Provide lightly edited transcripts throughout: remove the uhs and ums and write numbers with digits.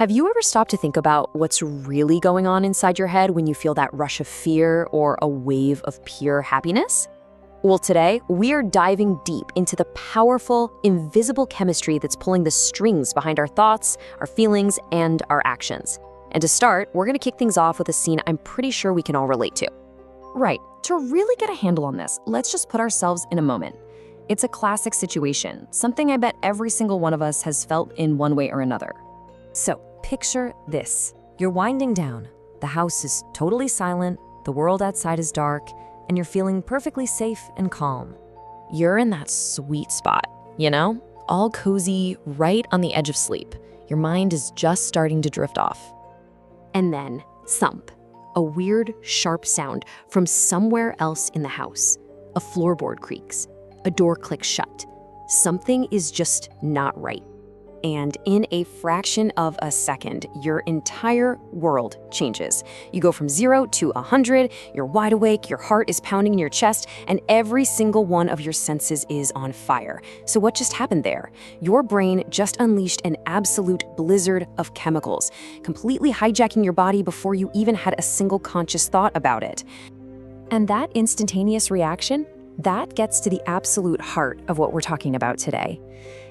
Have you ever stopped to think about what's really going on inside your head when you feel that rush of fear or a wave of pure happiness? Well, today, we are diving deep into the powerful, invisible chemistry that's pulling the strings behind our thoughts, our feelings, and our actions. And to start, we're going to kick things off with a scene I'm pretty sure we can all relate to. Right. To really get a handle on this, let's just put ourselves in a moment. It's a classic situation, something I bet every single one of us has felt in one way or another. So, picture this. You're winding down. The house is totally silent, the world outside is dark, and you're feeling perfectly safe and calm. You're in that sweet spot, all cozy, right on the edge of sleep. Your mind is just starting to drift off. And then, thump. A weird, sharp sound from somewhere else in the house. A floorboard creaks. A door clicks shut. Something is just not right. And in a fraction of a second, your entire world changes. You go from 0 to 100, you're wide awake, your heart is pounding in your chest, and every single one of your senses is on fire. So what just happened there? Your brain just unleashed an absolute blizzard of chemicals, completely hijacking your body before you even had a single conscious thought about it. And that instantaneous reaction, that gets to the absolute heart of what we're talking about today.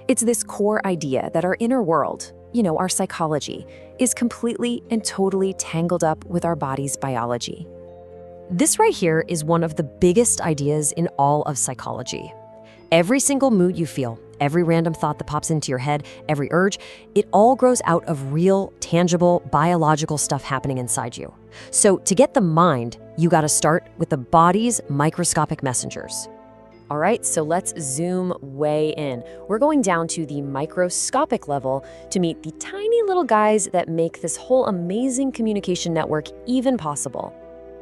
It's this core idea that our inner world, our psychology, is completely and totally tangled up with our body's biology. This right here is one of the biggest ideas in all of psychology. Every single mood you feel, every random thought that pops into your head, every urge, it all grows out of real, tangible, biological stuff happening inside you. So to get the mind, you gotta start with the body's microscopic messengers. All right, so let's zoom way in. We're going down to the microscopic level to meet the tiny little guys that make this whole amazing communication network even possible.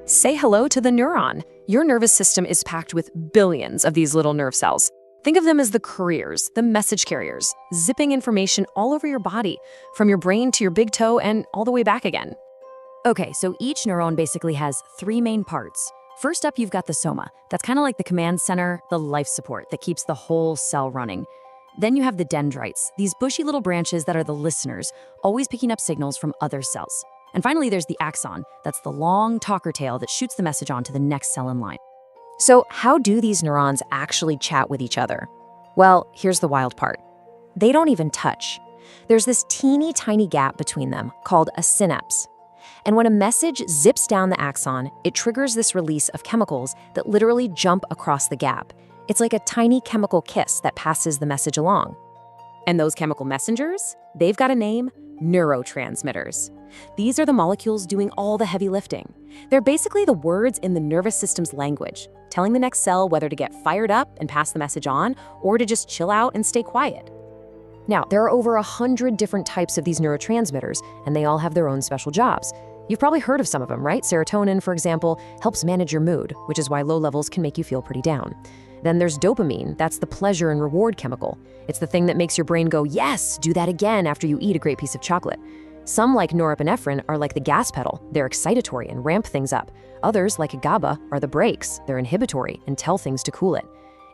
Say hello to the neuron. Your nervous system is packed with billions of these little nerve cells. Think of them as the couriers, the message carriers, zipping information all over your body, from your brain to your big toe and all the way back again. Okay, so each neuron basically has three main parts. First up, you've got the soma. That's kind of like the command center, the life support that keeps the whole cell running. Then you have the dendrites, these bushy little branches that are the listeners, always picking up signals from other cells. And finally, there's the axon. That's the long talker tail that shoots the message on to the next cell in line. So how do these neurons actually chat with each other? Well, here's the wild part. They don't even touch. There's this teeny tiny gap between them called a synapse. And when a message zips down the axon, it triggers this release of chemicals that literally jump across the gap. It's like a tiny chemical kiss that passes the message along. And those chemical messengers, they've got a name: neurotransmitters. These are the molecules doing all the heavy lifting. They're basically the words in the nervous system's language, telling the next cell whether to get fired up and pass the message on, or to just chill out and stay quiet. Now, there are over 100 different types of these neurotransmitters, and they all have their own special jobs. You've probably heard of some of them, right? Serotonin, for example, helps manage your mood, which is why low levels can make you feel pretty down. Then there's dopamine. That's the pleasure and reward chemical. It's the thing that makes your brain go, yes, do that again after you eat a great piece of chocolate. Some, like norepinephrine, are like the gas pedal. They're excitatory and ramp things up. Others, like GABA, are the brakes. They're inhibitory and tell things to cool it.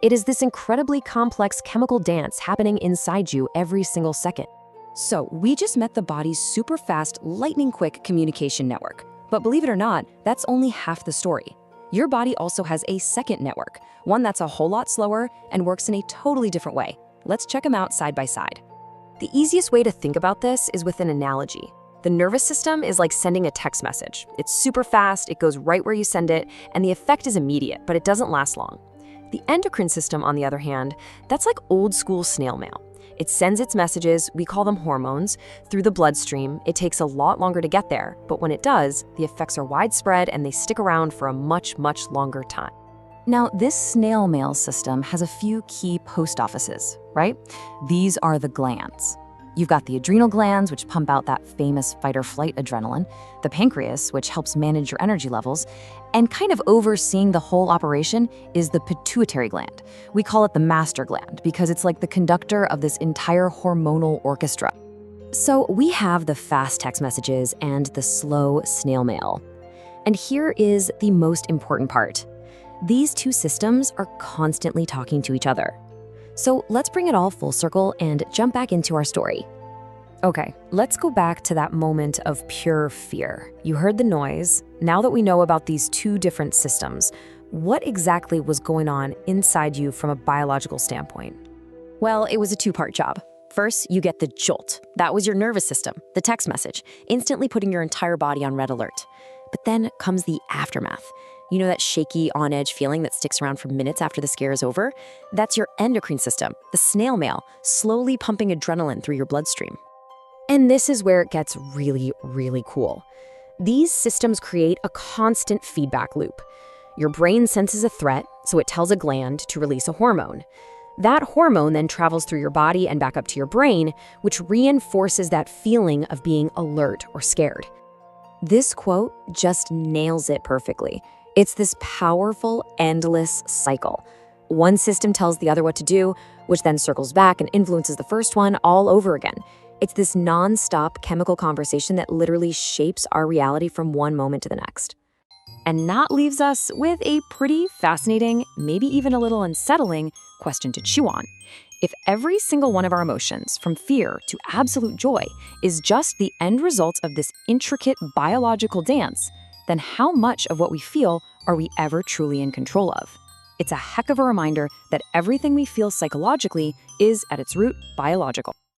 It is this incredibly complex chemical dance happening inside you every single second. So we just met the body's super fast, lightning quick communication network. But believe it or not, that's only half the story. Your body also has a second network, one that's a whole lot slower and works in a totally different way. Let's check them out side by side. The easiest way to think about this is with an analogy. The nervous system is like sending a text message. It's super fast, it goes right where you send it, and the effect is immediate, but it doesn't last long. The endocrine system, on the other hand, that's like old school snail mail. It sends its messages, we call them hormones, through the bloodstream. It takes a lot longer to get there, but when it does, the effects are widespread and they stick around for a much, much longer time. Now, this snail mail system has a few key post offices, right? These are the glands. You've got the adrenal glands, which pump out that famous fight-or-flight adrenaline, the pancreas, which helps manage your energy levels, and kind of overseeing the whole operation is the pituitary gland. We call it the master gland because it's like the conductor of this entire hormonal orchestra. So we have the fast text messages and the slow snail mail. And here is the most important part. These two systems are constantly talking to each other. So let's bring it all full circle and jump back into our story. Okay, let's go back to that moment of pure fear. You heard the noise. Now that we know about these two different systems, what exactly was going on inside you from a biological standpoint? Well, it was a two-part job. First, you get the jolt. That was your nervous system, the text message, instantly putting your entire body on red alert. But then comes the aftermath. You know that shaky, on-edge feeling that sticks around for minutes after the scare is over? That's your endocrine system, the snail mail, slowly pumping adrenaline through your bloodstream. And this is where it gets really, really cool. These systems create a constant feedback loop. Your brain senses a threat, so it tells a gland to release a hormone. That hormone then travels through your body and back up to your brain, which reinforces that feeling of being alert or scared. This quote just nails it perfectly. It's this powerful, endless cycle. One system tells the other what to do, which then circles back and influences the first one all over again. It's this non-stop chemical conversation that literally shapes our reality from one moment to the next. And that leaves us with a pretty fascinating, maybe even a little unsettling question to chew on. If every single one of our emotions, from fear to absolute joy, is just the end result of this intricate biological dance, then how much of what we feel are we ever truly in control of? It's a heck of a reminder that everything we feel psychologically is, at its root, biological.